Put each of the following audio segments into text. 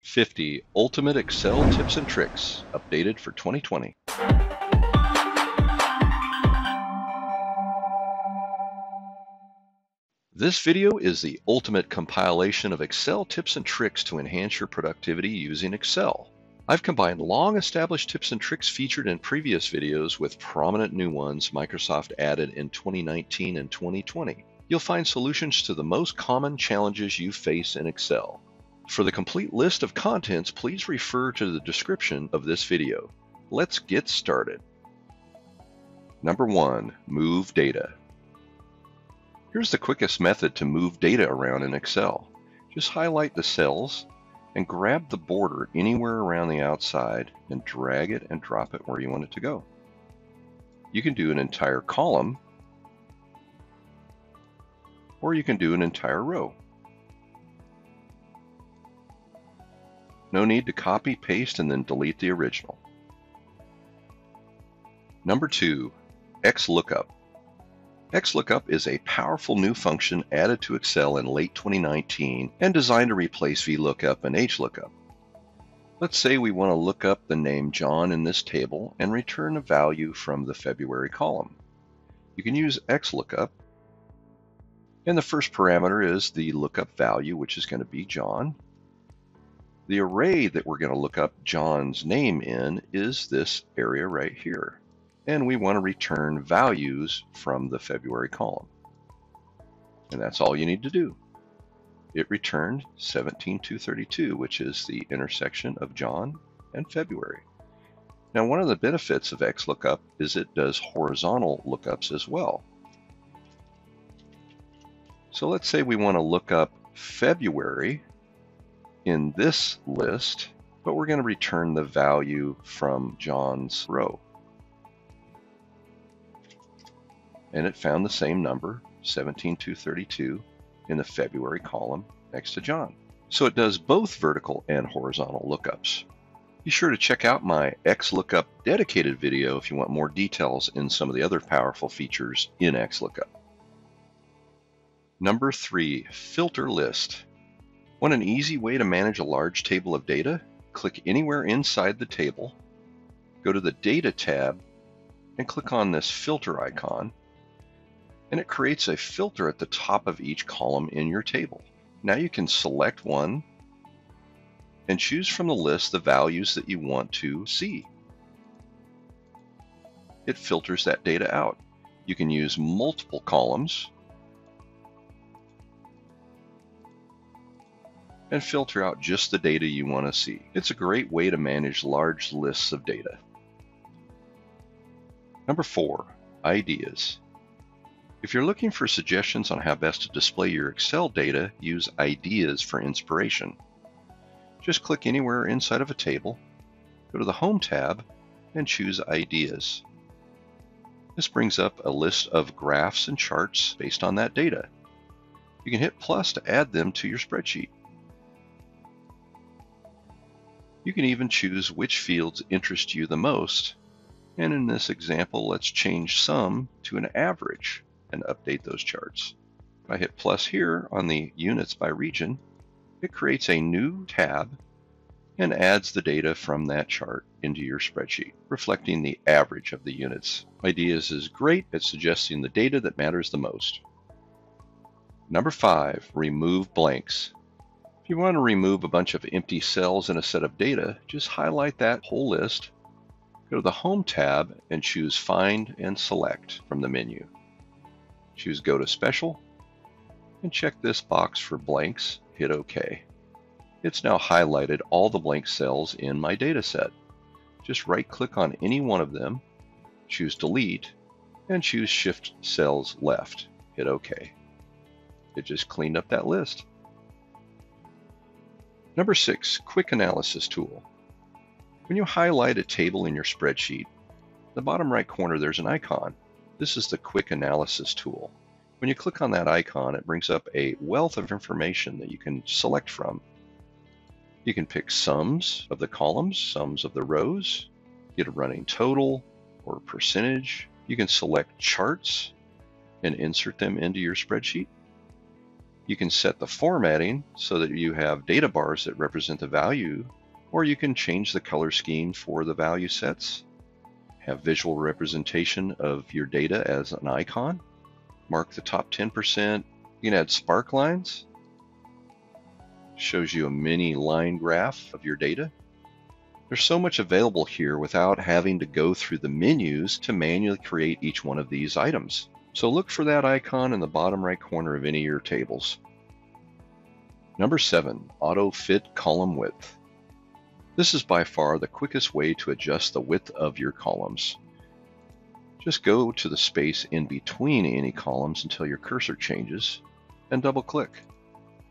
50 Ultimate Excel Tips and Tricks, updated for 2020. This video is the ultimate compilation of Excel tips and tricks to enhance your productivity using Excel. I've combined long-established tips and tricks featured in previous videos with prominent new ones Microsoft added in 2019 and 2020. You'll find solutions to the most common challenges you face in Excel. For the complete list of contents, please refer to the description of this video. Let's get started. Number 1, move data. Here's the quickest method to move data around in Excel. Just highlight the cells and grab the border anywhere around the outside and drag it and drop it where you want it to go. You can do an entire column, or you can do an entire row. No need to copy, paste, and then delete the original. Number 2, XLOOKUP. XLOOKUP is a powerful new function added to Excel in late 2019 and designed to replace VLOOKUP and HLOOKUP. Let's say we want to look up the name John in this table and return a value from the February column. You can use XLOOKUP, and the first parameter is the lookup value, which is going to be John. The array that we're going to look up John's name in is this area right here. And we want to return values from the February column. And that's all you need to do. It returned 17,232, which is the intersection of John and February. Now, one of the benefits of XLOOKUP is it does horizontal lookups as well. So let's say we want to look up February in this list, but we're going to return the value from John's row. And it found the same number, 17,232, in the February column next to John. So it does both vertical and horizontal lookups. Be sure to check out my XLOOKUP dedicated video if you want more details in some of the other powerful features in XLOOKUP. Number 3, filter list. Want an easy way to manage a large table of data? Click anywhere inside the table, go to the Data tab, and click on this filter icon, and it creates a filter at the top of each column in your table. Now you can select one and choose from the list the values that you want to see. It filters that data out. You can use multiple columns and filter out just the data you want to see. It's a great way to manage large lists of data. Number 4, ideas. If you're looking for suggestions on how best to display your Excel data, use Ideas for inspiration. Just click anywhere inside of a table, go to the Home tab, and choose Ideas. This brings up a list of graphs and charts based on that data. You can hit plus to add them to your spreadsheet. You can even choose which fields interest you the most, and in this example, let's change sum to an average and update those charts. If I hit plus here on the units by region, it creates a new tab and adds the data from that chart into your spreadsheet, reflecting the average of the units. Ideas is great at suggesting the data that matters the most. Number 5, remove blanks. If you want to remove a bunch of empty cells in a set of data, just highlight that whole list, go to the Home tab, and choose Find and Select from the menu. Choose Go to Special, and check this box for blanks, hit OK. It's now highlighted all the blank cells in my data set. Just right-click on any one of them, choose Delete, and choose Shift Cells Left, hit OK. It just cleaned up that list. Number 6, Quick Analysis Tool. When you highlight a table in your spreadsheet, in the bottom right corner there's an icon. This is the Quick Analysis tool. When you click on that icon, it brings up a wealth of information that you can select from. You can pick sums of the columns, sums of the rows, get a running total or a percentage. You can select charts and insert them into your spreadsheet. You can set the formatting so that you have data bars that represent the value, or you can change the color scheme for the value sets, have visual representation of your data as an icon, mark the top 10%, you can add spark lines, shows you a mini line graph of your data. There's so much available here without having to go through the menus to manually create each one of these items. So look for that icon in the bottom right corner of any of your tables. Number 7, AutoFit column width. This is by far the quickest way to adjust the width of your columns. Just go to the space in between any columns until your cursor changes and double click.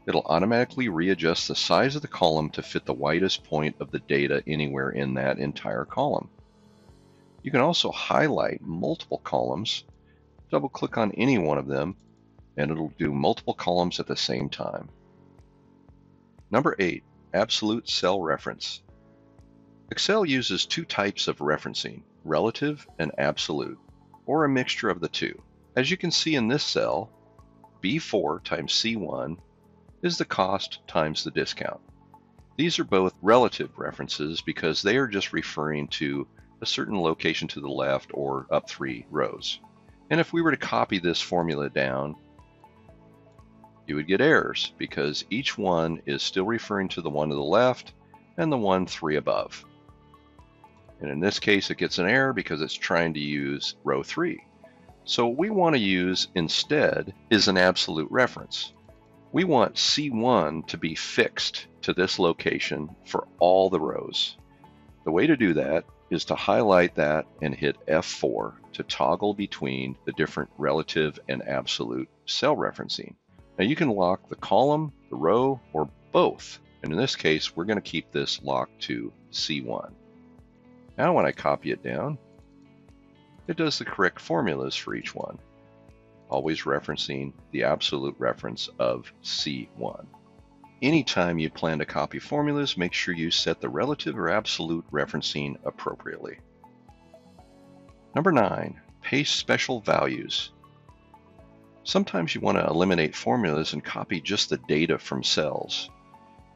It'll automatically readjust the size of the column to fit the widest point of the data anywhere in that entire column. You can also highlight multiple columns, double click on any one of them, and it'll do multiple columns at the same time. Number 8, absolute cell reference. Excel uses two types of referencing, relative and absolute, or a mixture of the two. As you can see in this cell, B4 times C1 is the cost times the discount. These are both relative references because they are just referring to a certain location to the left or up 3 rows. And if we were to copy this formula down, you would get errors because each one is still referring to the one to the left and the one 3 above. And in this case, it gets an error because it's trying to use row 3. So what we want to use instead is an absolute reference. We want C1 to be fixed to this location for all the rows. The way to do that is to highlight that and hit F4 to toggle between the different relative and absolute cell referencing. Now you can lock the column, the row, or both. And in this case, we're going to keep this locked to C1. Now when I copy it down, it does the correct formulas for each one, always referencing the absolute reference of C1. Anytime you plan to copy formulas, make sure you set the relative or absolute referencing appropriately. Number 9, paste special values. Sometimes you want to eliminate formulas and copy just the data from cells.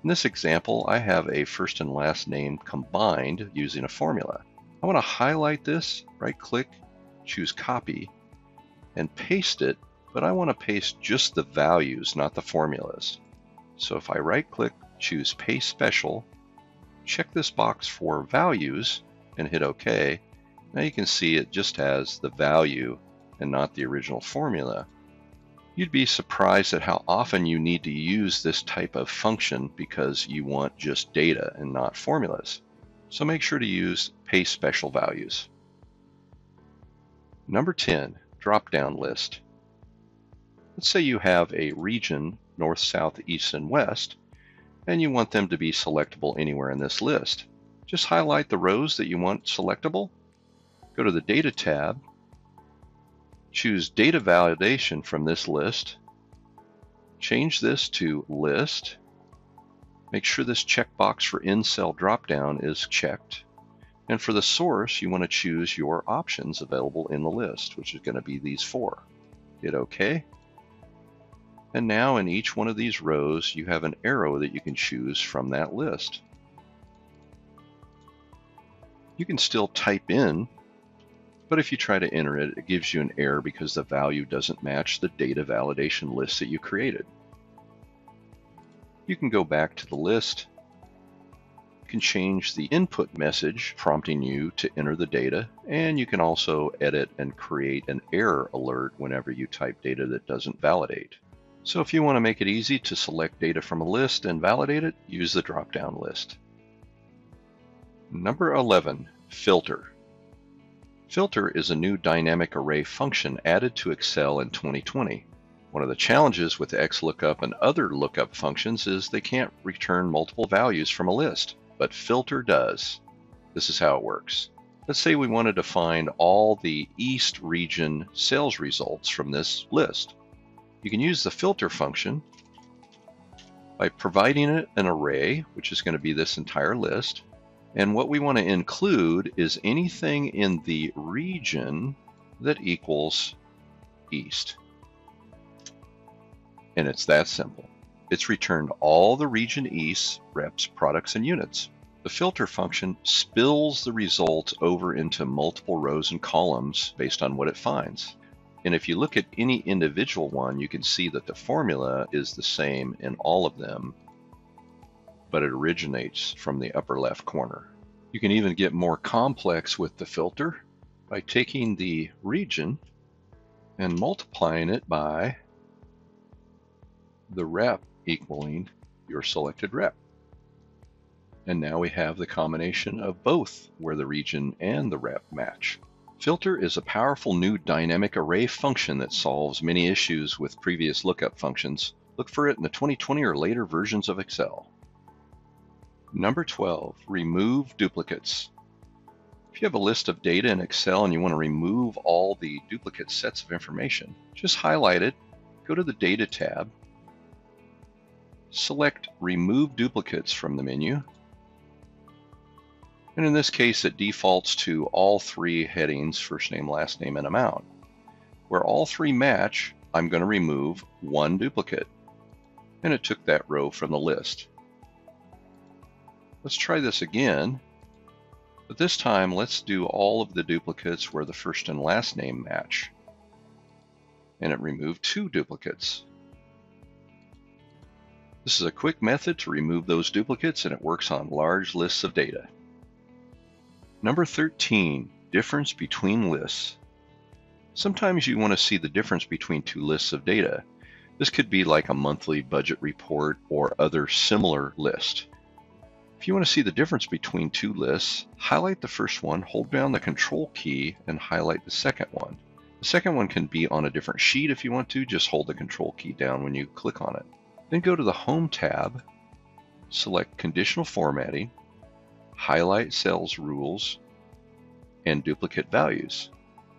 In this example, I have a first and last name combined using a formula. I want to highlight this, right-click, choose Copy, and paste it, but I want to paste just the values, not the formulas. So if I right-click, choose Paste Special, check this box for values, and hit OK, now you can see it just has the value and not the original formula. You'd be surprised at how often you need to use this type of function because you want just data and not formulas. So make sure to use Paste Special Values. Number 10, drop-down list. Let's say you have a region, north, south, east, and west, and you want them to be selectable anywhere in this list. Just highlight the rows that you want selectable, go to the Data tab, choose Data Validation from this list, change this to List, make sure this checkbox for In-Cell dropdown is checked, and for the source, you want to choose your options available in the list, which is going to be these 4. Hit OK. And now in each one of these rows, you have an arrow that you can choose from that list. You can still type in, but if you try to enter it, it gives you an error because the value doesn't match the data validation list that you created. You can go back to the list. You can change the input message prompting you to enter the data, and you can also edit and create an error alert whenever you type data that doesn't validate. So if you want to make it easy to select data from a list and validate it, use the drop-down list. Number 11, filter. Filter is a new dynamic array function added to Excel in 2020. One of the challenges with XLOOKUP and other lookup functions is they can't return multiple values from a list, but filter does. This is how it works. Let's say we wanted to find all the East region sales results from this list. You can use the filter function by providing it an array, which is going to be this entire list. And what we want to include is anything in the region that equals East. And it's that simple. It's returned all the region East reps, products, and units. The filter function spills the results over into multiple rows and columns based on what it finds. And if you look at any individual one, you can see that the formula is the same in all of them, but it originates from the upper left corner. You can even get more complex with the filter by taking the region and multiplying it by the rep equaling your selected rep. And now we have the combination of both where the region and the rep match. Filter is a powerful new dynamic array function that solves many issues with previous lookup functions. Look for it in the 2020 or later versions of Excel. Number 12, remove duplicates. If you have a list of data in Excel and you want to remove all the duplicate sets of information, just highlight it, go to the Data tab, select Remove Duplicates from the menu, and in this case it defaults to all three headings, first name, last name, and amount. Where all three match, I'm going to remove one duplicate, and it took that row from the list. Let's try this again, but this time let's do all of the duplicates where the first and last name match, and it removed two duplicates. This is a quick method to remove those duplicates, and it works on large lists of data. Number 13, difference between lists. Sometimes you want to see the difference between two lists of data. This could be like a monthly budget report or other similar list. If you want to see the difference between two lists, highlight the first one, hold down the Control key, and highlight the second one. The second one can be on a different sheet if you want to, just hold the Control key down when you click on it. Then go to the Home tab, select Conditional Formatting, highlight Cells Rules, and Duplicate Values.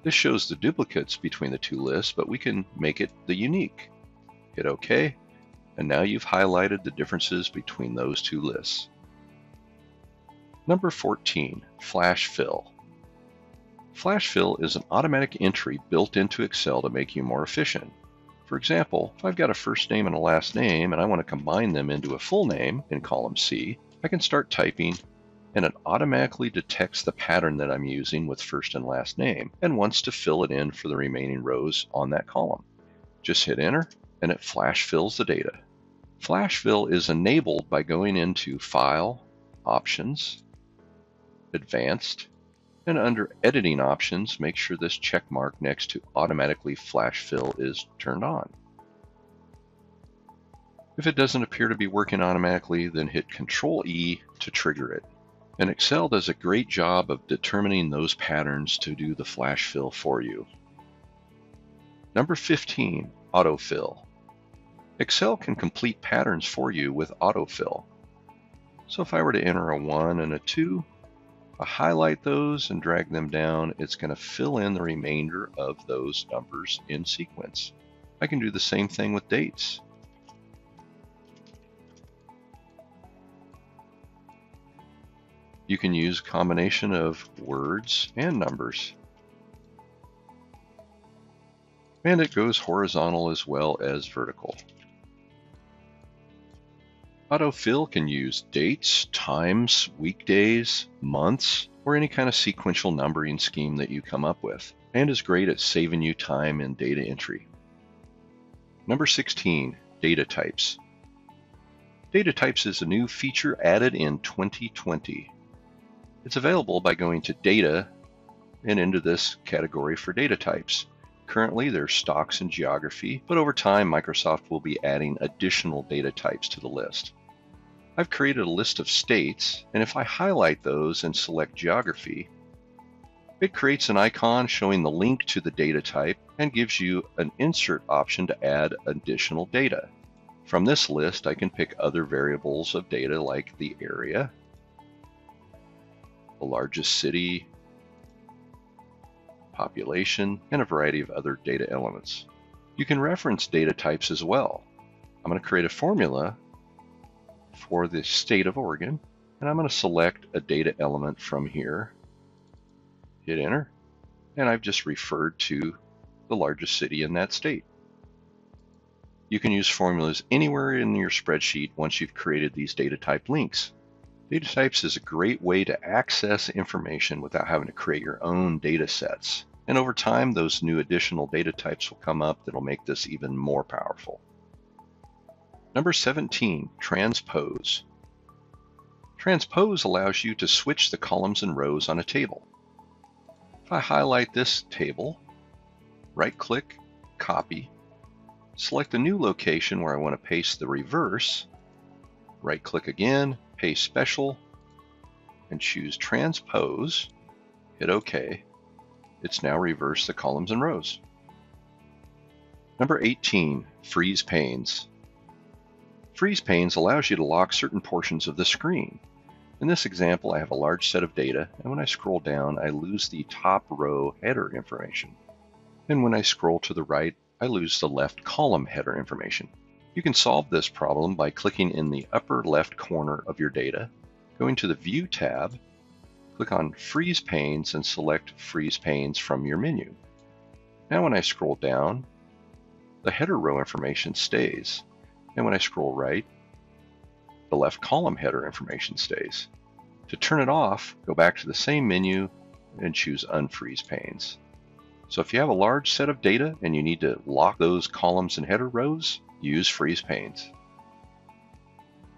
This shows the duplicates between the two lists, but we can make it the unique. Hit OK, and now you've highlighted the differences between those two lists. Number 14, Flash Fill. Flash Fill is an automatic entry built into Excel to make you more efficient. For example, if I've got a first name and a last name and I want to combine them into a full name in column C, I can start typing and it automatically detects the pattern that I'm using with first and last name and wants to fill it in for the remaining rows on that column. Just hit enter and it flash fills the data. Flash Fill is enabled by going into File, Options, Advanced, and under Editing Options, make sure this check mark next to Automatically Flash Fill is turned on. If it doesn't appear to be working automatically, then hit Ctrl-E to trigger it. And Excel does a great job of determining those patterns to do the flash fill for you. Number 15, AutoFill. Excel can complete patterns for you with AutoFill. So if I were to enter a 1 and a 2, I highlight those and drag them down, it's going to fill in the remainder of those numbers in sequence. I can do the same thing with dates. You can use a combination of words and numbers. And it goes horizontal as well as vertical. AutoFill can use dates, times, weekdays, months, or any kind of sequential numbering scheme that you come up with, and is great at saving you time in data entry. Number 16, data types. Data types is a new feature added in 2020. It's available by going to Data and into this category for data types. Currently, there's stocks and geography, but over time, Microsoft will be adding additional data types to the list. I've created a list of states, and if I highlight those and select geography, it creates an icon showing the link to the data type and gives you an insert option to add additional data. From this list, I can pick other variables of data like the area, the largest city, population, and a variety of other data elements. You can reference data types as well. I'm going to create a formula for the state of Oregon, and I'm going to select a data element from here, hit enter, and I've just referred to the largest city in that state. You can use formulas anywhere in your spreadsheet once you've created these data type links. Data types is a great way to access information without having to create your own data sets. And over time, those new additional data types will come up that'll make this even more powerful. Number 17, Transpose. Transpose allows you to switch the columns and rows on a table. If I highlight this table, right-click, copy, select a new location where I want to paste the reverse, right-click again, paste special, and choose Transpose, hit OK. It's now reversed the columns and rows. Number 18, Freeze Panes. Freeze Panes allows you to lock certain portions of the screen. In this example, I have a large set of data, and when I scroll down, I lose the top row header information. And when I scroll to the right, I lose the left column header information. You can solve this problem by clicking in the upper left corner of your data, going to the View tab, click on Freeze Panes, and select Freeze Panes from your menu. Now when I scroll down, the header row information stays, and when I scroll right, the left column header information stays. To turn it off, go back to the same menu and choose Unfreeze Panes. So if you have a large set of data and you need to lock those columns and header rows, use Freeze Panes.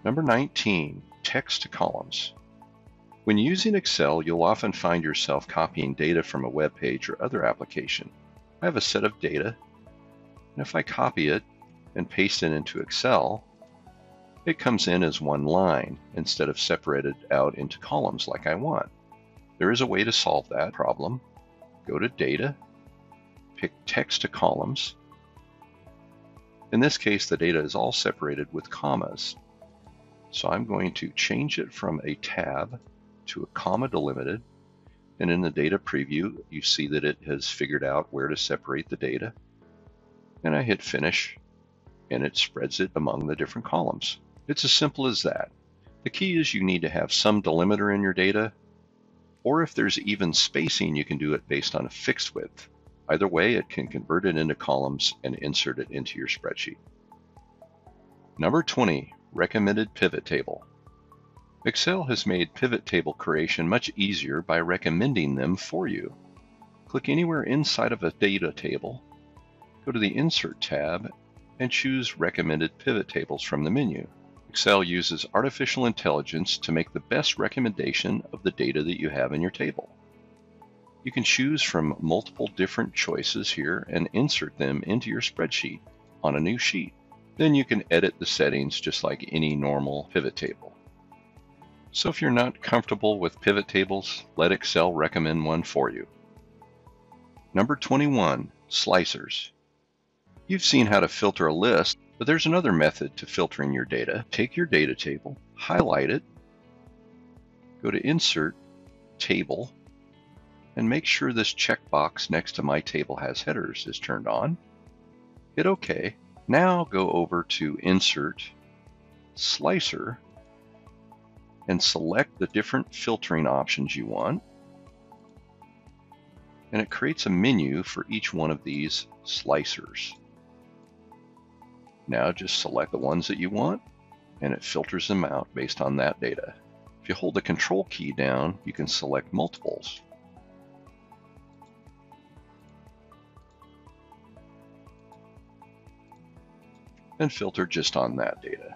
Number 19, Text to Columns. When using Excel, you'll often find yourself copying data from a web page or other application. I have a set of data, and if I copy it and paste it into Excel, it comes in as one line instead of separated out into columns like I want. There is a way to solve that problem. Go to Data, pick Text to Columns. In this case, the data is all separated with commas. So I'm going to change it from a tab to a comma delimited. And in the data preview, you see that it has figured out where to separate the data. And I hit Finish, and it spreads it among the different columns. It's as simple as that. The key is you need to have some delimiter in your data, or if there's even spacing, you can do it based on a fixed width. Either way, it can convert it into columns and insert it into your spreadsheet. Number 20, Recommended Pivot Table. Excel has made pivot table creation much easier by recommending them for you. Click anywhere inside of a data table, go to the Insert tab, and choose Recommended Pivot Tables from the menu. Excel uses artificial intelligence to make the best recommendation of the data that you have in your table. You can choose from multiple different choices here and insert them into your spreadsheet on a new sheet. Then you can edit the settings just like any normal pivot table. So if you're not comfortable with pivot tables, let Excel recommend one for you. Number 21, Slicers. You've seen how to filter a list, but there's another method to filtering your data. Take your data table, highlight it, go to Insert, Table, and make sure this checkbox next to My Table Has Headers is turned on. Hit OK. Now go over to Insert, Slicer, and select the different filtering options you want. And it creates a menu for each one of these slicers. Now just select the ones that you want, and it filters them out based on that data. If you hold the Control key down, you can select multiples. And filter just on that data.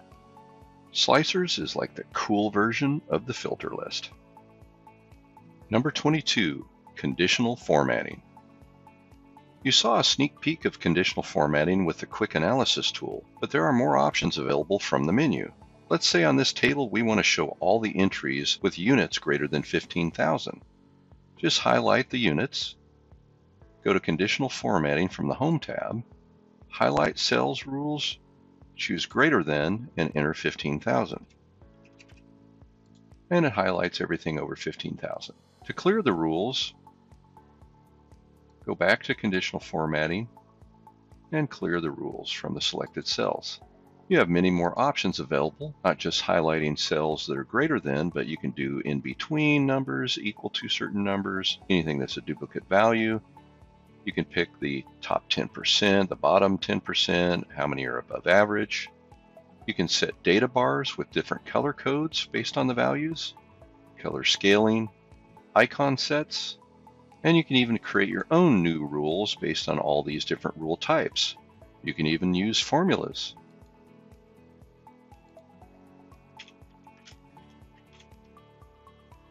Slicers is like the cool version of the filter list. Number 22, Conditional Formatting. You saw a sneak peek of conditional formatting with the Quick Analysis tool, but there are more options available from the menu. Let's say on this table we want to show all the entries with units greater than 15,000. Just highlight the units, go to Conditional Formatting from the Home tab, highlight Cells Rules, choose Greater Than, and enter 15,000. And it highlights everything over 15,000. To clear the rules, go back to Conditional Formatting and clear the rules from the selected cells. You have many more options available, not just highlighting cells that are greater than, but you can do in between numbers, equal to certain numbers, anything that's a duplicate value. You can pick the top 10%, the bottom 10%, how many are above average. You can set data bars with different color codes based on the values, color scaling, icon sets, and you can even create your own new rules based on all these different rule types. You can even use formulas.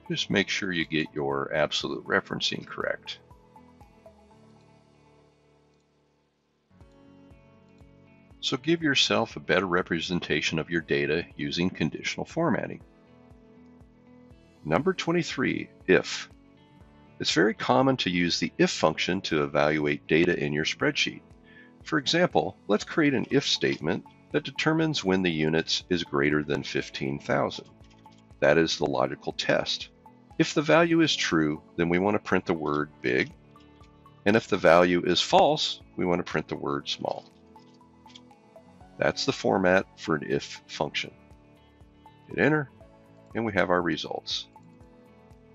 Just make sure you get your absolute referencing correct. So give yourself a better representation of your data using conditional formatting. Number 23, if. It's very common to use the if function to evaluate data in your spreadsheet. For example, let's create an if statement that determines when the units is greater than 15,000. That is the logical test. If the value is true, then we want to print the word big. And if the value is false, we want to print the word small. That's the format for an if function. Hit enter, and we have our results.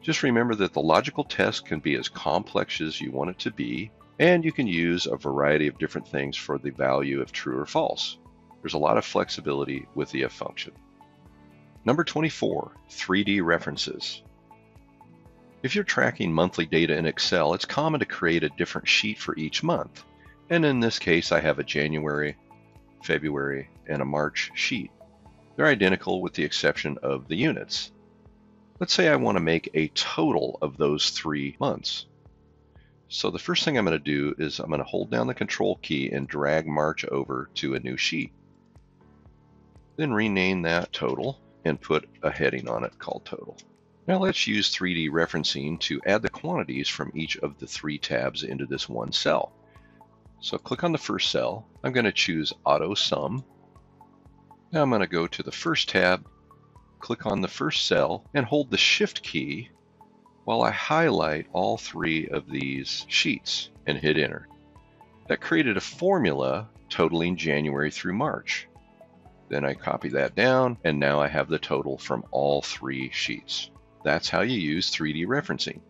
Just remember that the logical test can be as complex as you want it to be, and you can use a variety of different things for the value of true or false. There's a lot of flexibility with the if function. Number 24, 3D references. If you're tracking monthly data in Excel, it's common to create a different sheet for each month. And in this case, I have a January, February, and a March sheet. They're identical with the exception of the units. Let's say I want to make a total of those 3 months. So the first thing I'm going to do is I'm going to hold down the Control key and drag March over to a new sheet. Then rename that total and put a heading on it called total. Now let's use 3D referencing to add the quantities from each of the 3 tabs into this one cell. So click on the first cell. I'm going to choose Auto Sum. Now I'm going to go to the first tab, click on the first cell, and hold the Shift key while I highlight all 3 of these sheets and hit enter. That created a formula totaling January through March. Then I copy that down, and now I have the total from all 3 sheets. That's how you use 3D referencing.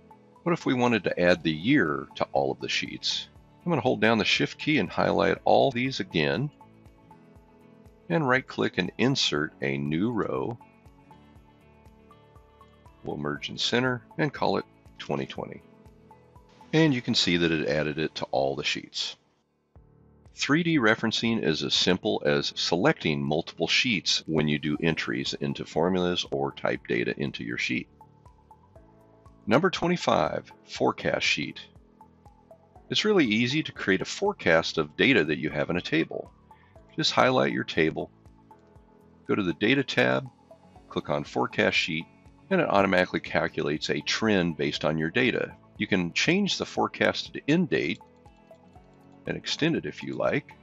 What if we wanted to add the year to all of the sheets? I'm going to hold down the Shift key and highlight all these again, and right-click and insert a new row. We'll merge and center and call it 2020. And you can see that it added it to all the sheets. 3D referencing is as simple as selecting multiple sheets when you do entries into formulas or type data into your sheet. Number 25, forecast sheet. It's really easy to create a forecast of data that you have in a table. Just highlight your table, go to the Data tab, click on Forecast Sheet, and it automatically calculates a trend based on your data. You can change the forecasted end date and extend it if you like,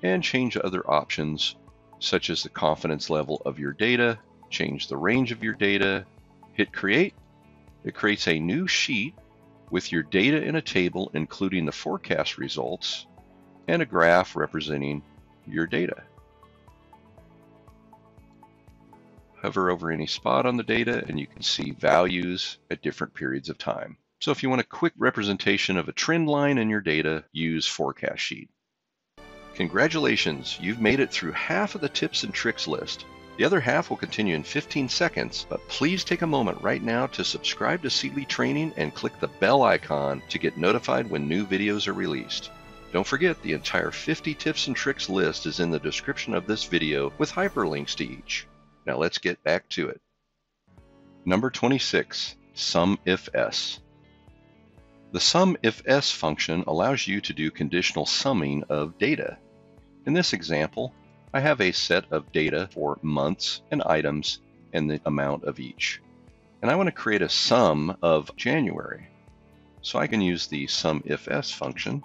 and change other options such as the confidence level of your data, change the range of your data, hit Create. It creates a new sheet with your data in a table, including the forecast results and a graph representing your data. Hover over any spot on the data and you can see values at different periods of time. So if you want a quick representation of a trend line in your data, use Forecast Sheet. Congratulations, you've made it through half of the tips and tricks list. The other half will continue in 15 seconds, but please take a moment right now to subscribe to Sele Training and click the bell icon to get notified when new videos are released. Don't forget, the entire 50 tips and tricks list is in the description of this video with hyperlinks to each. Now let's get back to it. Number 26, SUMIFS. The SUMIFS function allows you to do conditional summing of data. In this example, I have a set of data for months and items and the amount of each. And I want to create a sum of January. So I can use the SUMIFS function.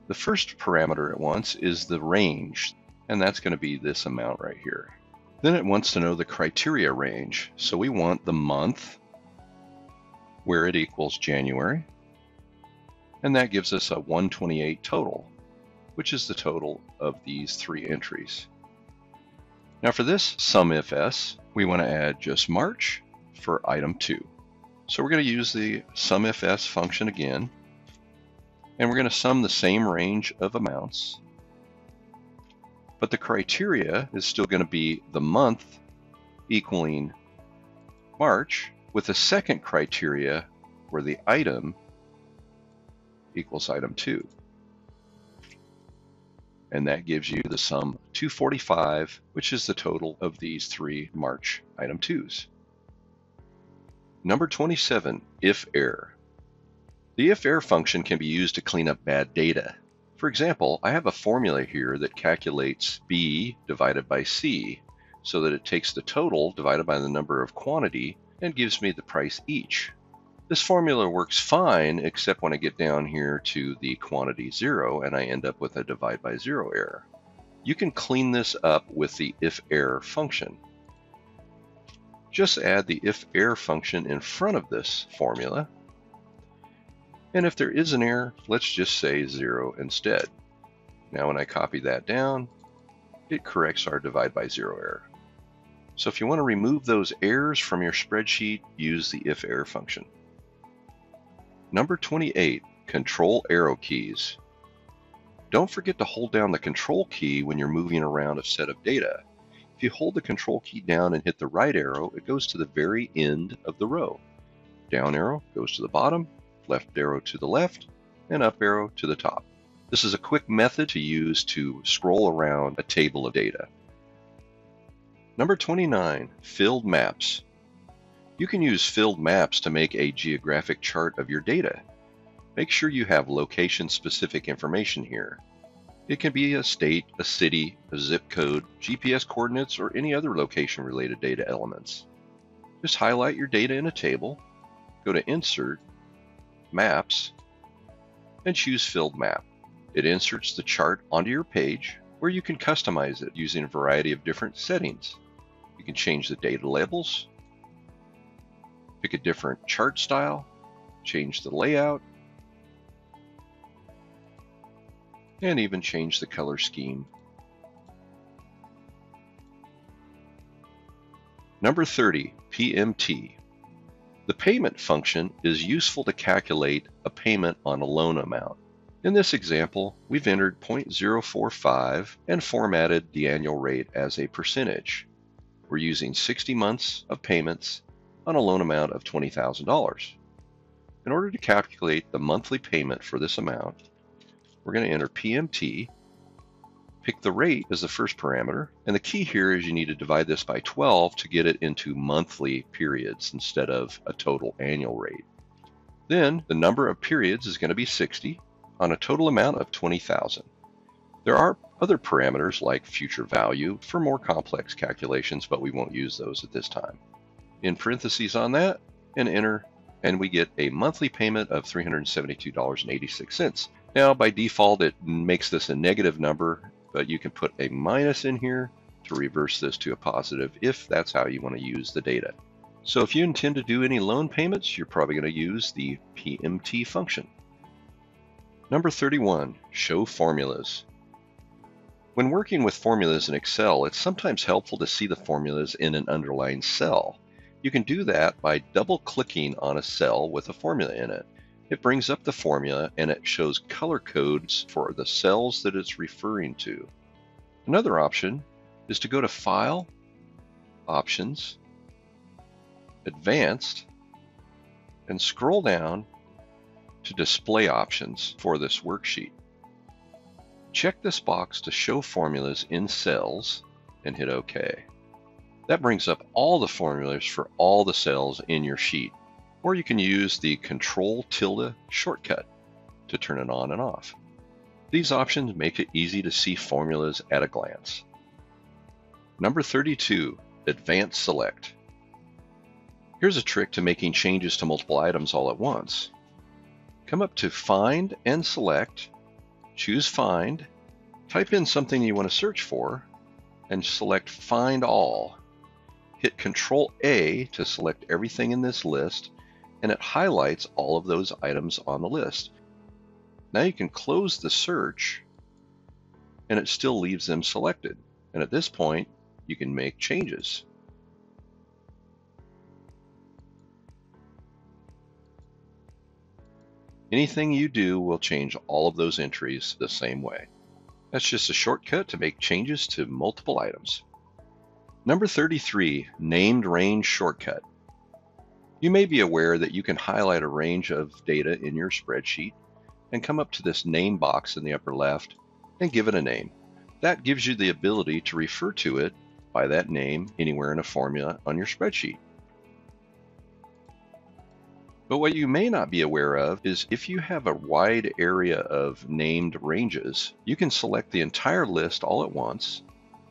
The first parameter it wants is the range, and that's going to be this amount right here. Then it wants to know the criteria range. So we want the month where it equals January. And that gives us a 128 total, which is the total of these 3 entries. Now for this SUMIFS, we want to add just March for item 2. So we're going to use the SUMIFS function again. And we're going to sum the same range of amounts, but the criteria is still going to be the month equaling March, with a second criteria where the item equals item 2. And that gives you the sum 245, which is the total of these 3 March item 2s. Number 27, IFERROR. The IFERROR function can be used to clean up bad data. For example, I have a formula here that calculates B divided by C, so that it takes the total divided by the number of quantity and gives me the price each. This formula works fine, except when I get down here to the quantity 0 and I end up with a divide by 0 error. You can clean this up with the IFERROR function. Just add the IFERROR function in front of this formula. And if there is an error, let's just say 0 instead. Now when I copy that down, it corrects our divide by 0 error. So if you want to remove those errors from your spreadsheet, use the IFERROR function. Number 28, Ctrl-Arrow Keys. Don't forget to hold down the Control key when you're moving around a set of data. If you hold the Control key down and hit the right arrow, it goes to the very end of the row. Down arrow goes to the bottom, left arrow to the left, and up arrow to the top. This is a quick method to use to scroll around a table of data. Number 29, Filled Maps. You can use filled maps to make a geographic chart of your data. Make sure you have location-specific information here. It can be a state, a city, a zip code, GPS coordinates, or any other location-related data elements. Just highlight your data in a table, go to Insert, Maps, and choose Filled Map. It inserts the chart onto your page, where you can customize it using a variety of different settings. You can change the data labels, pick a different chart style, change the layout, and even change the color scheme. Number 30, PMT. The payment function is useful to calculate a payment on a loan amount. In this example, we've entered 0.045 and formatted the annual rate as a percentage. We're using 60 months of payments on a loan amount of $20,000. In order to calculate the monthly payment for this amount, we're going to enter PMT, pick the rate as the first parameter, and the key here is you need to divide this by 12 to get it into monthly periods instead of a total annual rate. Then the number of periods is going to be 60 on a total amount of $20,000. There are other parameters like future value for more complex calculations, but we won't use those at this time. In parentheses on that, and enter, and we get a monthly payment of $372.86. Now, by default, it makes this a negative number, but you can put a minus in here to reverse this to a positive if that's how you want to use the data. So if you intend to do any loan payments, you're probably going to use the PMT function. Number 31, Show Formulas. When working with formulas in Excel, it's sometimes helpful to see the formulas in an underlined cell. You can do that by double-clicking on a cell with a formula in it. It brings up the formula and it shows color codes for the cells that it's referring to. Another option is to go to File, Options, Advanced, and scroll down to Display Options for this worksheet. Check this box to show formulas in cells and hit OK. That brings up all the formulas for all the cells in your sheet. Or you can use the Ctrl-tilde shortcut to turn it on and off. These options make it easy to see formulas at a glance. Number 32, Advanced Select. Here's a trick to making changes to multiple items all at once. Come up to Find and Select, choose Find, type in something you want to search for, and select Find All. Hit Ctrl-A to select everything in this list, and it highlights all of those items on the list. Now you can close the search, and it still leaves them selected. And at this point, you can make changes. Anything you do will change all of those entries the same way. That's just a shortcut to make changes to multiple items. Number 33, Named Range Shortcut. You may be aware that you can highlight a range of data in your spreadsheet and come up to this name box in the upper left and give it a name. That gives you the ability to refer to it by that name anywhere in a formula on your spreadsheet. But what you may not be aware of is if you have a wide area of named ranges, you can select the entire list all at once,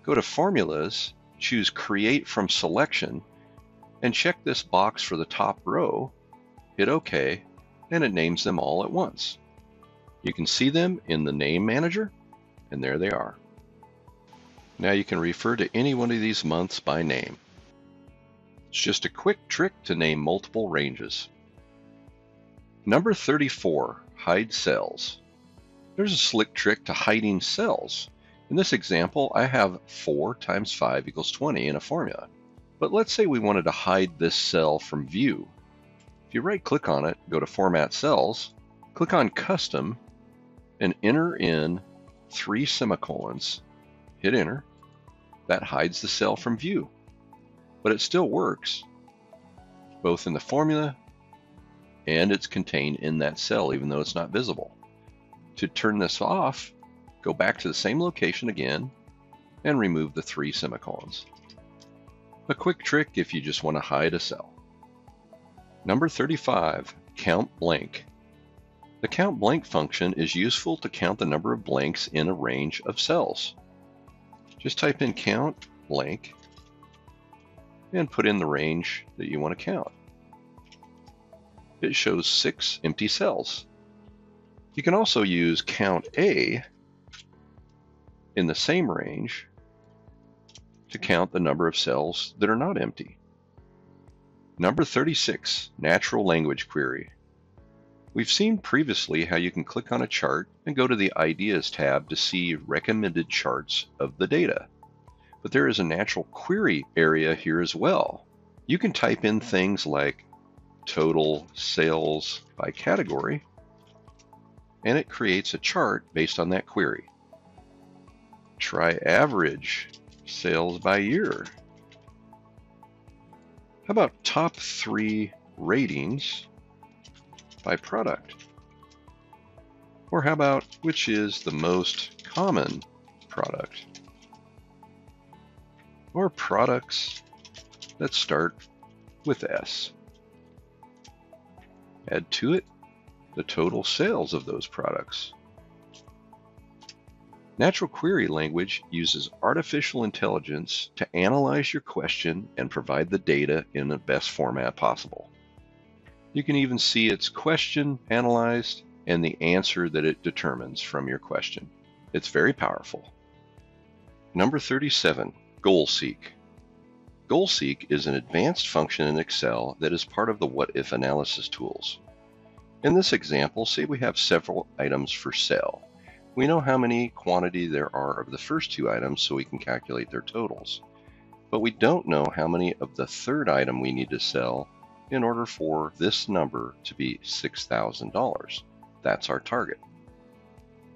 go to Formulas, choose Create from Selection, and check this box for the top row, hit OK, and it names them all at once. You can see them in the Name Manager, and there they are. Now you can refer to any one of these months by name. It's just a quick trick to name multiple ranges. Number 34, Hide Cells. There's a slick trick to hiding cells. In this example, I have 4 times 5 equals 20 in a formula. But let's say we wanted to hide this cell from view. If you right-click on it, go to Format Cells, click on Custom, and enter in 3 semicolons. Hit Enter. That hides the cell from view. But it still works, both in the formula and it's contained in that cell, even though it's not visible. To turn this off, go back to the same location again and remove the 3 semicolons. A quick trick if you just want to hide a cell. Number 35, COUNTBLANK. The COUNTBLANK function is useful to count the number of blanks in a range of cells. Just type in COUNTBLANK and put in the range that you want to count. It shows 6 empty cells. You can also use COUNTA in the same range to count the number of cells that are not empty. Number 36, Natural Language Query. We've seen previously how you can click on a chart and go to the Ideas tab to see recommended charts of the data. But there is a natural query area here as well. You can type in things like total sales by category, and it creates a chart based on that query. Try average sales by year. How about top 3 ratings by product? Or how about which is the most common product? Or products that start with S. Add to it the total sales of those products. Natural query language uses artificial intelligence to analyze your question and provide the data in the best format possible. You can even see its question analyzed and the answer that it determines from your question. It's very powerful. Number 37, Goal Seek. Goal Seek is an advanced function in Excel that is part of the What If analysis tools. In this example, say we have several items for sale. We know how many quantity there are of the first 2 items, so we can calculate their totals. But we don't know how many of the third item we need to sell in order for this number to be $6,000. That's our target.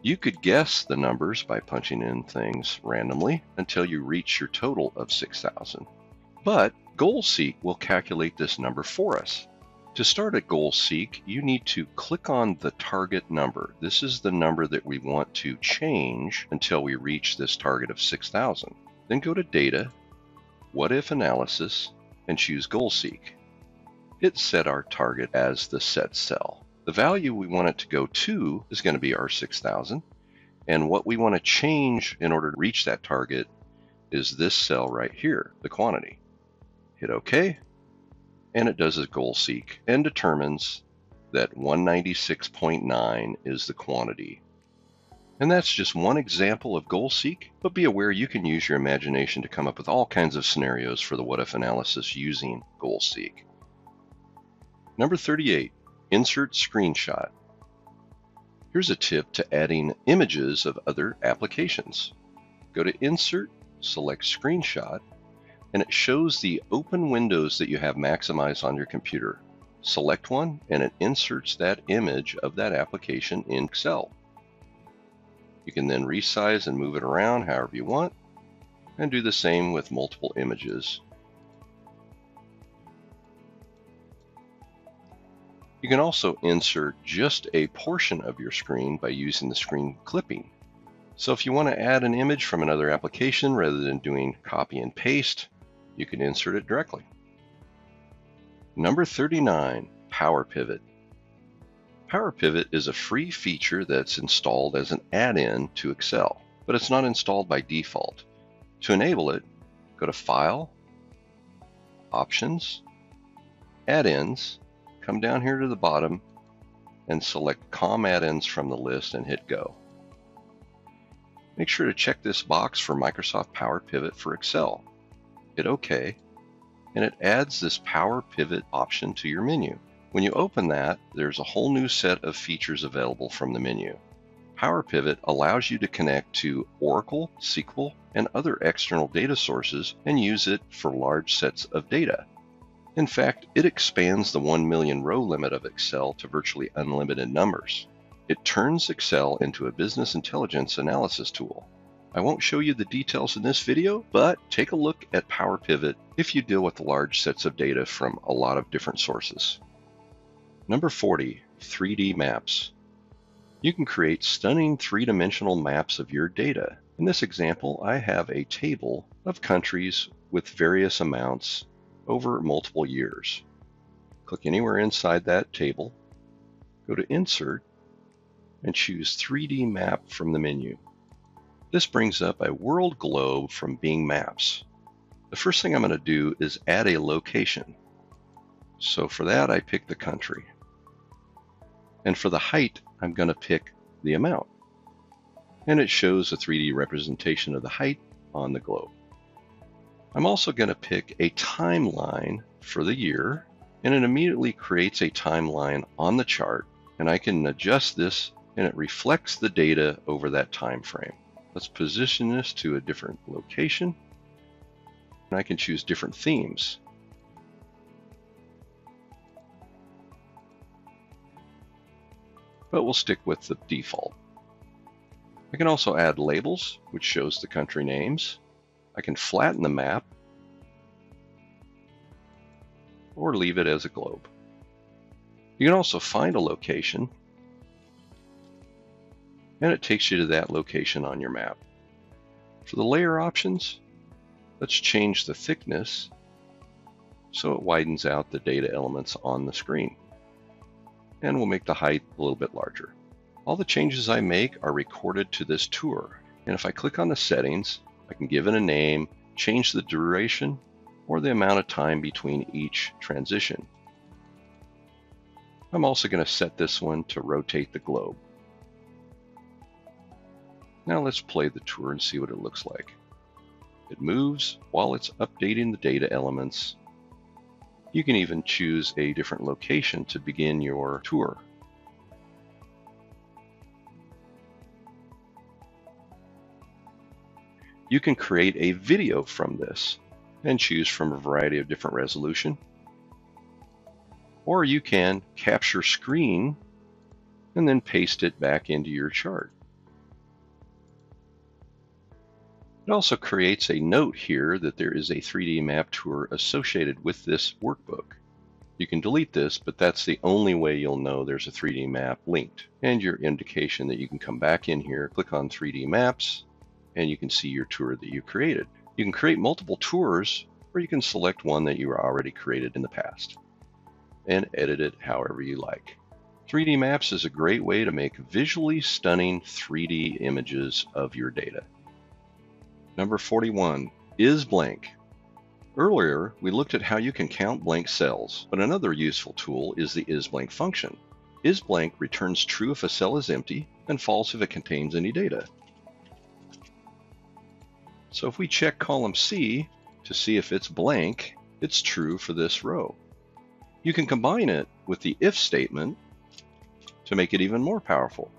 You could guess the numbers by punching in things randomly until you reach your total of 6,000. But Goal Seek will calculate this number for us. To start a Goal Seek, you need to click on the target number. This is the number that we want to change until we reach this target of 6,000. Then go to Data, What If Analysis, and choose Goal Seek. It set our target as the set cell. The value we want it to go to is going to be our 6,000, and what we want to change in order to reach that target is this cell right here, the quantity. Hit OK. And it does a Goal Seek and determines that 196.9 is the quantity. And that's just one example of Goal Seek, but be aware you can use your imagination to come up with all kinds of scenarios for the what if analysis using Goal Seek. Number 38, Insert Screenshot. Here's a tip to adding images of other applications. Go to Insert, select Screenshot, and it shows the open windows that you have maximized on your computer. select one, and it inserts that image of that application in Excel. You can then resize and move it around however you want, and do the same with multiple images. You can also insert just a portion of your screen by using the screen clipping. So if you want to add an image from another application rather than doing copy and paste, you can insert it directly. Number 39, Power Pivot. Power Pivot is a free feature that's installed as an add-in to Excel, but it's not installed by default. To enable it, go to File, Options, Add-ins, come down here to the bottom and select COM Add-ins from the list and hit Go. Make sure to check this box for Microsoft Power Pivot for Excel. Hit OK, and it adds this Power Pivot option to your menu. When you open that, there's a whole new set of features available from the menu. Power Pivot allows you to connect to Oracle, SQL, and other external data sources and use it for large sets of data. In fact, it expands the 1 million row limit of Excel to virtually unlimited numbers. It turns Excel into a business intelligence analysis tool. I won't show you the details in this video, but take a look at Power Pivot if you deal with large sets of data from a lot of different sources. Number 40, 3D maps. You can create stunning three-dimensional maps of your data. In this example, I have a table of countries with various amounts over multiple years. Click anywhere inside that table, go to Insert, and choose 3D Map from the menu. This brings up a world globe from Bing Maps. The first thing I'm going to do is add a location. So for that, I pick the country. And for the height, I'm going to pick the amount. And it shows a 3D representation of the height on the globe. I'm also going to pick a timeline for the year, and it immediately creates a timeline on the chart, and I can adjust this and it reflects the data over that time frame. Let's position this to a different location, and I can choose different themes. But we'll stick with the default. I can also add labels, which shows the country names. I can flatten the map or leave it as a globe. You can also find a location, and it takes you to that location on your map. For the layer options, let's change the thickness so it widens out the data elements on the screen. And we'll make the height a little bit larger. All the changes I make are recorded to this tour. And if I click on the settings, I can give it a name, change the duration, or the amount of time between each transition. I'm also going to set this one to rotate the globe. Now let's play the tour and see what it looks like. It moves while it's updating the data elements. You can even choose a different location to begin your tour. You can create a video from this and choose from a variety of different resolution. Or you can capture screen and then paste it back into your chart. It also creates a note here that there is a 3D map tour associated with this workbook. You can delete this, but that's the only way you'll know there's a 3D map linked, and your indication that you can come back in here, click on 3D maps, and you can see your tour that you created. You can create multiple tours, or you can select one that you already created in the past and edit it however you like. 3D maps is a great way to make visually stunning 3D images of your data. Number 41, ISBLANK. Earlier, we looked at how you can count blank cells, but another useful tool is the ISBLANK function. ISBLANK returns true if a cell is empty and false if it contains any data. So if we check column C to see if it's blank, it's true for this row. You can combine it with the if statement to make it even more powerful.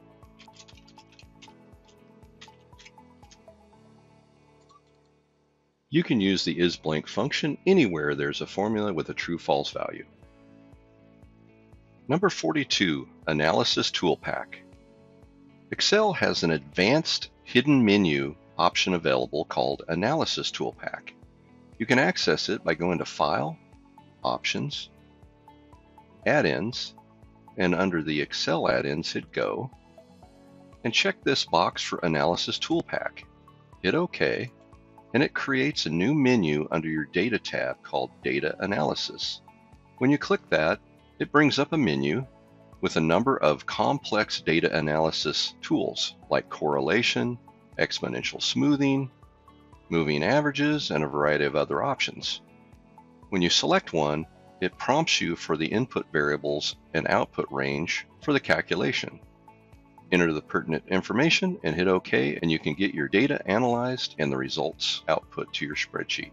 You can use the ISBLANK function anywhere there's a formula with a true-false value. Number 42, Analysis ToolPak. Excel has an advanced hidden menu option available called Analysis ToolPak. You can access it by going to File, Options, Add-ins, and under the Excel add-ins, hit Go, and check this box for Analysis ToolPak. Hit OK, and it creates a new menu under your Data tab called Data Analysis. When you click that, it brings up a menu with a number of complex data analysis tools like correlation, exponential smoothing, moving averages, and a variety of other options. When you select one, it prompts you for the input variables and output range for the calculation. Enter the pertinent information and hit OK, and you can get your data analyzed and the results output to your spreadsheet.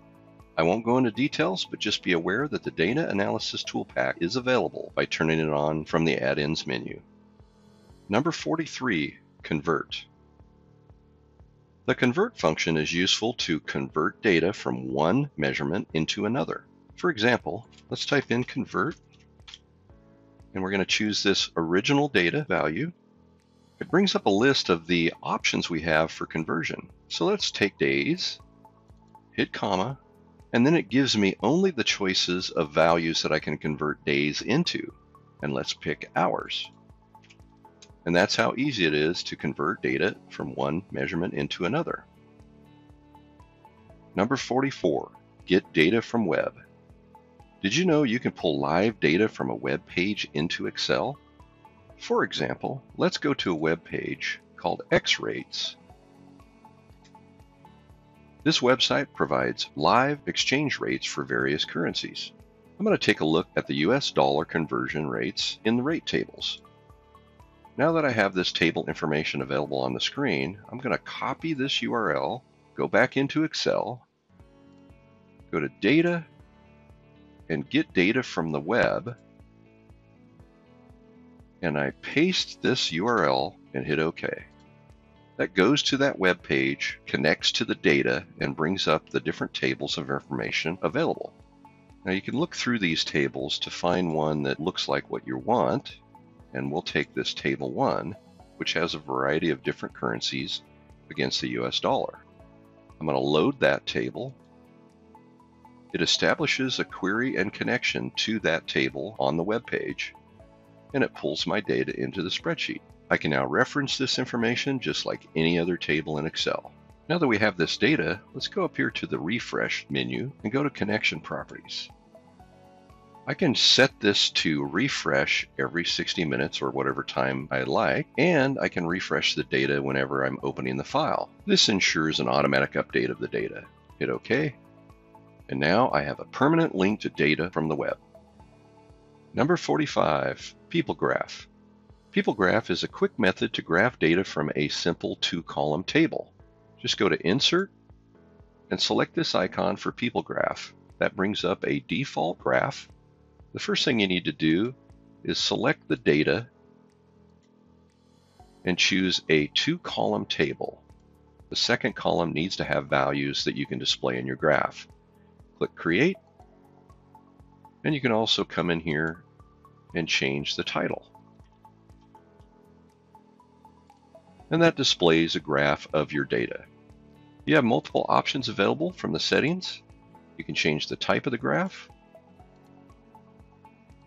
I won't go into details, but just be aware that the Data Analysis ToolPak is available by turning it on from the Add-ins menu. Number 43, Convert. The Convert function is useful to convert data from one measurement into another. For example, let's type in Convert, and we're going to choose this original data value. It brings up a list of the options we have for conversion. So let's take days, hit comma, and then it gives me only the choices of values that I can convert days into. And let's pick hours. And that's how easy it is to convert data from one measurement into another. Number 44, Get Data from Web. Did you know you can pull live data from a web page into Excel? For example, let's go to a web page called X-Rates. This website provides live exchange rates for various currencies. I'm going to take a look at the US dollar conversion rates in the rate tables. Now that I have this table information available on the screen, I'm going to copy this URL, go back into Excel, go to Data, and Get Data from the Web, and I paste this URL and hit OK. That goes to that web page, connects to the data, and brings up the different tables of information available. Now you can look through these tables to find one that looks like what you want, and we'll take this table 1, which has a variety of different currencies against the US dollar. I'm going to load that table. It establishes a query and connection to that table on the web page, and it pulls my data into the spreadsheet. I can now reference this information just like any other table in Excel. Now that we have this data, let's go up here to the Refresh menu and go to Connection Properties. I can set this to refresh every 60 minutes or whatever time I like, and I can refresh the data whenever I'm opening the file. This ensures an automatic update of the data. Hit OK, and now I have a permanent link to data from the web. Number 45, People Graph. People Graph is a quick method to graph data from a simple 2-column table. Just go to Insert and select this icon for People Graph. That brings up a default graph. The first thing you need to do is select the data and choose a 2-column table. The second column needs to have values that you can display in your graph. Click Create, and you can also come in here and change the title. And that displays a graph of your data. You have multiple options available from the settings. You can change the type of the graph,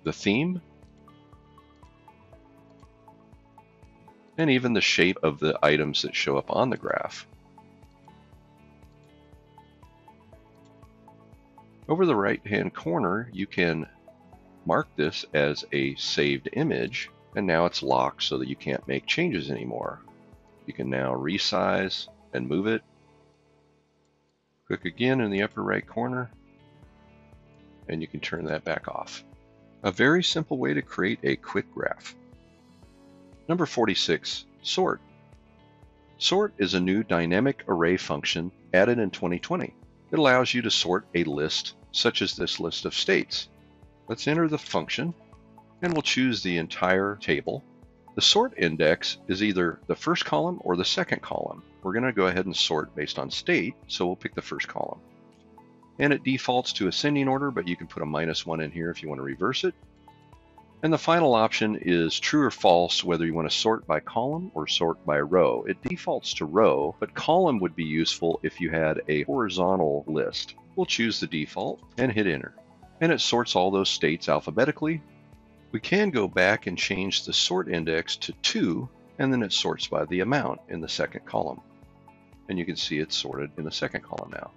the theme, and even the shape of the items that show up on the graph. Over the right-hand corner, you can mark this as a saved image, and now it's locked so that you can't make changes anymore. You can now resize and move it. Click again in the upper right corner, and you can turn that back off. A very simple way to create a quick graph. Number 46, Sort. Sort is a new dynamic array function added in 2020. It allows you to sort a list, such as this list of states. Let's enter the function, and we'll choose the entire table. The sort index is either the first column or the second column. We're going to go ahead and sort based on state, so we'll pick the first column. And it defaults to ascending order, but you can put a -1 in here if you want to reverse it. And the final option is true or false, whether you want to sort by column or sort by row. It defaults to row, but column would be useful if you had a horizontal list. We'll choose the default and hit enter. And it sorts all those states alphabetically. We can go back and change the sort index to 2, and then it sorts by the amount in the second column. And you can see it's sorted in the second column now.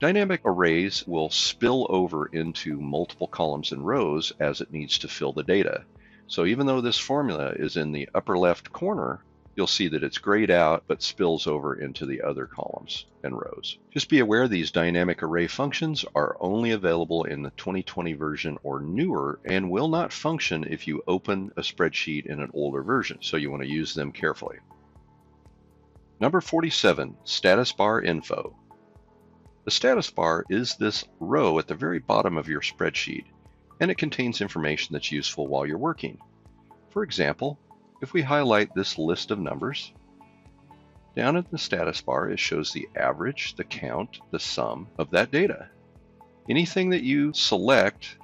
Dynamic arrays will spill over into multiple columns and rows as it needs to fill the data. So even though this formula is in the upper left corner, you'll see that it's grayed out but spills over into the other columns and rows. Just be aware these dynamic array functions are only available in the 2020 version or newer and will not function if you open a spreadsheet in an older version, so you want to use them carefully. Number 47, status bar info. The status bar is this row at the very bottom of your spreadsheet, and it contains information that's useful while you're working. For example, if we highlight this list of numbers, down in the status bar it shows the average, the count, the sum of that data. Anything that you select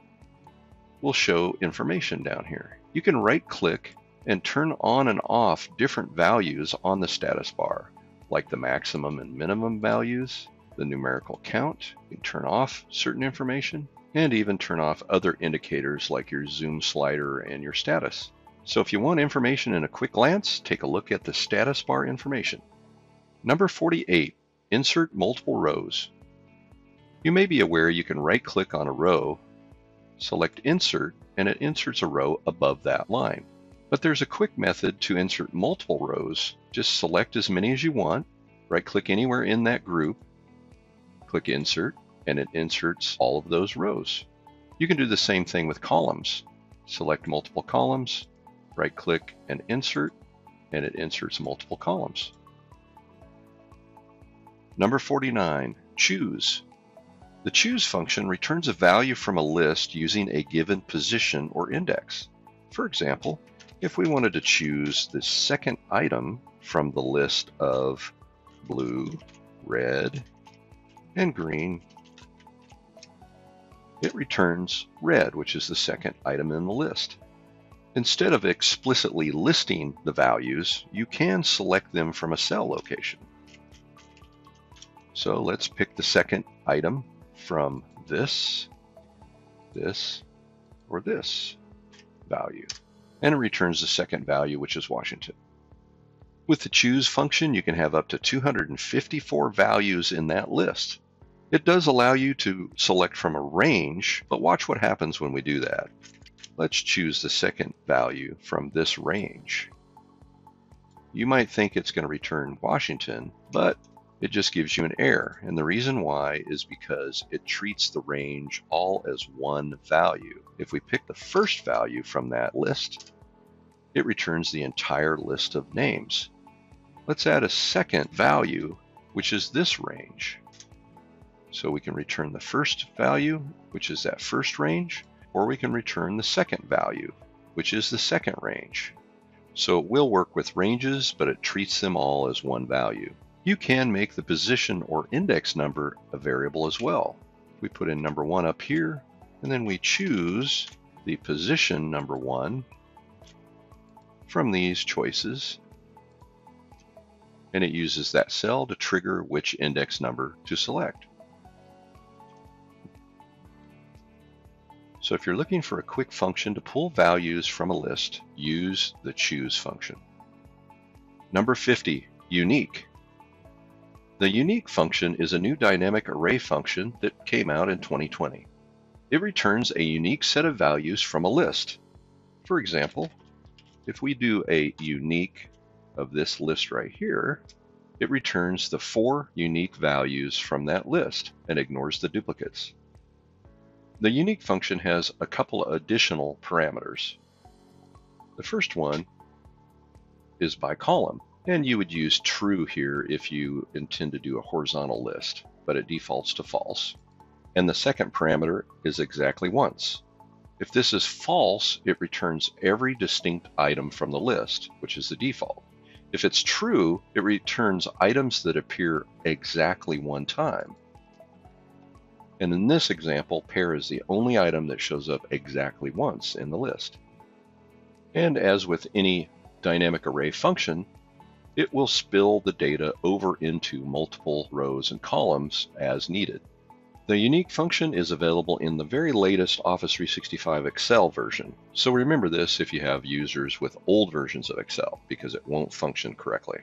will show information down here. You can right-click and turn on and off different values on the status bar, like the maximum and minimum values, the numerical count. You can turn off certain information and even turn off other indicators like your zoom slider and your status. So if you want information in a quick glance, take a look at the status bar information. Number 48, insert multiple rows. You may be aware you can right-click on a row, select insert, and it inserts a row above that line. But there's a quick method to insert multiple rows. Just select as many as you want, right-click anywhere in that group, click insert, and it inserts all of those rows. You can do the same thing with columns. Select multiple columns, right-click and insert, and it inserts multiple columns. Number 49, choose. The choose function returns a value from a list using a given position or index. For example, if we wanted to choose the second item from the list of blue, red, and green, it returns red, which is the second item in the list. Instead of explicitly listing the values, you can select them from a cell location. So let's pick the second item from this, or this value, and it returns the second value, which is Washington. With the choose function, you can have up to 254 values in that list. It does allow you to select from a range, but watch what happens when we do that. Let's choose the second value from this range. You might think it's going to return Washington, but it just gives you an error. And the reason why is because it treats the range all as one value. If we pick the first value from that list, it returns the entire list of names. Let's add a second value, which is this range. So we can return the first value, which is that first range, or we can return the second value, which is the second range. So it will work with ranges, but it treats them all as one value. You can make the position or index number a variable as well. We put in number 1 up here, and then we choose the position number 1 from these choices, and it uses that cell to trigger which index number to select. So if you're looking for a quick function to pull values from a list, use the choose function. Number 50, unique. The unique function is a new dynamic array function that came out in 2020. It returns a unique set of values from a list. For example, if we do a unique of this list right here, it returns the 4 unique values from that list and ignores the duplicates. The unique function has a couple of additional parameters. The first one is by column, and you would use true here if you intend to do a horizontal list, but it defaults to false. And the second parameter is exactly once. If this is false, it returns every distinct item from the list, which is the default. If it's true, it returns items that appear exactly one time. And in this example, pair is the only item that shows up exactly once in the list. And as with any dynamic array function, it will spill the data over into multiple rows and columns as needed. The unique function is available in the very latest Office 365 Excel version. So remember this if you have users with old versions of Excel, because it won't function correctly.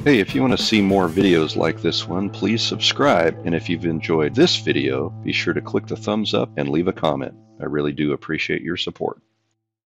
Hey, if you want to see more videos like this one, please subscribe. And if you've enjoyed this video, be sure to click the thumbs up and leave a comment. I really do appreciate your support.